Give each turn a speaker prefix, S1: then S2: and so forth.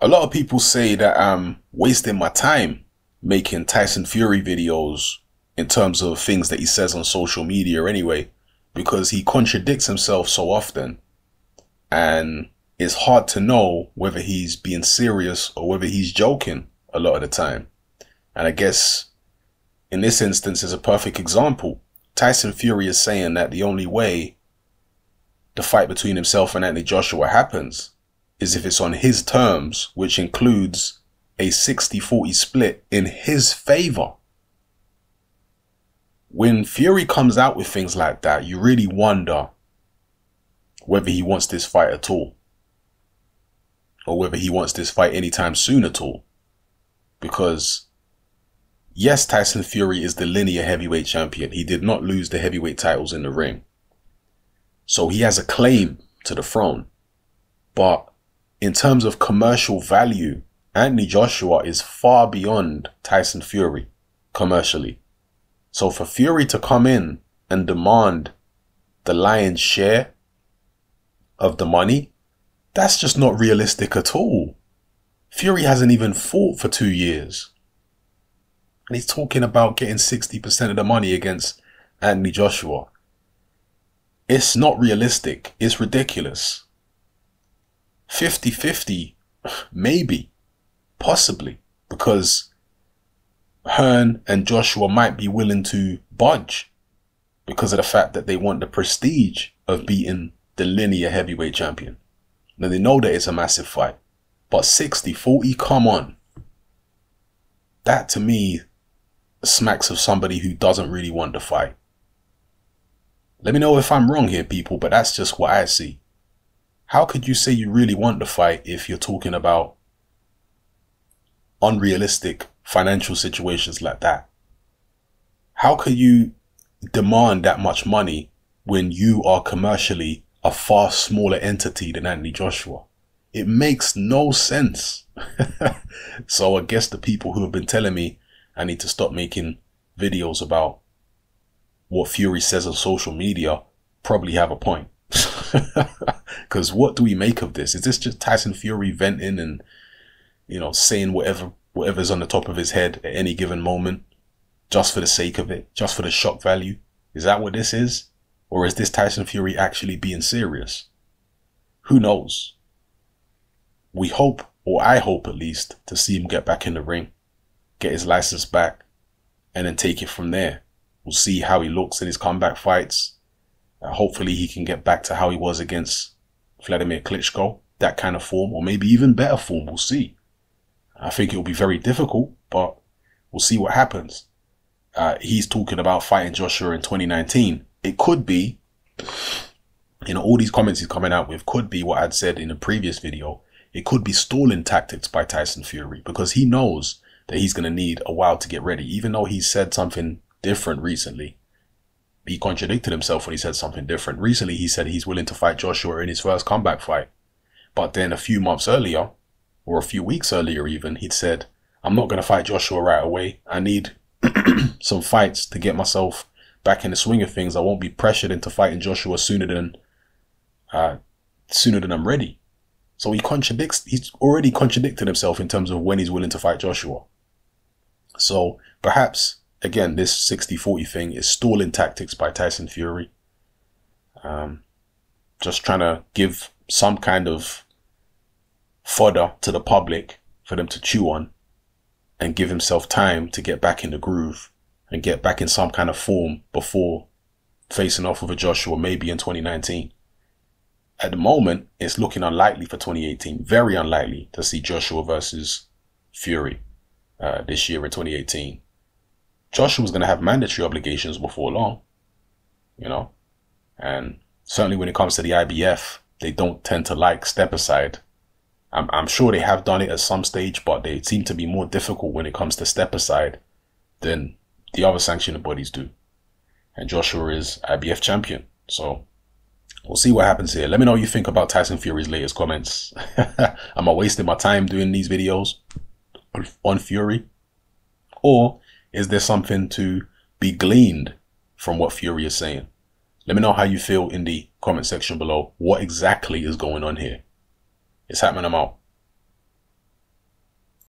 S1: A lot of people say that I'm wasting my time making Tyson Fury videos in terms of things that he says on social media anyway, because he contradicts himself so often and it's hard to know whether he's being serious or whether he's joking a lot of the time. And I guess in this instance is a perfect example. Tyson Fury is saying that the only way the fight between himself and Anthony Joshua happens is if it's on his terms, which includes a 60-40 split in his favor. When Fury comes out with things like that, you really wonder whether he wants this fight at all, or whether he wants this fight anytime soon at all. Because yes, Tyson Fury is the linear heavyweight champion. He did not lose the heavyweight titles in the ring, so he has a claim to the throne. But in terms of commercial value, Anthony Joshua is far beyond Tyson Fury commercially. So for Fury to come in and demand the lion's share of the money, that's just not realistic at all. Fury hasn't even fought for 2 years. And he's talking about getting 60% of the money against Anthony Joshua. It's not realistic. It's ridiculous. 50-50, maybe, possibly, because Hearn and Joshua might be willing to budge because of the fact that they want the prestige of beating the linear heavyweight champion. Now they know that it's a massive fight, but 60-40, come on. That to me smacks of somebody who doesn't really want the fight. Let me know if I'm wrong here, people, but that's just what I see. How could you say you really want the fight if you're talking about unrealistic financial situations like that? How could you demand that much money when you are commercially a far smaller entity than Anthony Joshua? It makes no sense. So I guess the people who have been telling me I need to stop making videos about what Fury says on social media probably have a point. Because what do we make of this? Is this just Tyson Fury venting and, you know, saying whatever's on the top of his head at any given moment, just for the sake of it, just for the shock value? Is that what this is? Or is this Tyson Fury actually being serious? Who knows? We hope, or I hope at least, to see him get back in the ring, get his license back, and then take it from there. We'll see how he looks in his comeback fights. Hopefully he can get back to how he was against Vladimir Klitschko, that kind of form, or maybe even better form. We'll see. I think it will be very difficult, but we'll see what happens. He's talking about fighting Joshua in 2019. It could be, you know, all these comments he's coming out with could be what I'd said in a previous video. It could be stalling tactics by Tyson Fury, because he knows that he's going to need a while to get ready. Even though he said something different recently, he contradicted himself when he said something different. Recently, he said he's willing to fight Joshua in his first comeback fight. But then a few months earlier, or a few weeks earlier even, he'd said, I'm not going to fight Joshua right away. I need some fights to get myself back in the swing of things. I won't be pressured into fighting Joshua sooner than I'm ready. So he's already contradicted himself in terms of when he's willing to fight Joshua. So perhaps, again, this 60-40 thing is stalling tactics by Tyson Fury. Just trying to give some kind of fodder to the public for them to chew on and give himself time to get back in the groove and get back in some kind of form before facing off with a Joshua maybe in 2019. At the moment, it's looking unlikely for 2018. Very unlikely to see Joshua versus Fury this year in 2018. Joshua's going to have mandatory obligations before long, you know, and certainly when it comes to the IBF, they don't tend to like step aside. I'm sure they have done it at some stage, but they seem to be more difficult when it comes to step aside than the other sanctioning bodies do. And Joshua is IBF champion, so we'll see what happens here. Let me know what you think about Tyson Fury's latest comments. Am I wasting my time doing these videos on Fury? Or is there something to be gleaned from what Fury is saying? Let me know how you feel in the comment section below. What exactly is going on here? It's happening. I'm out.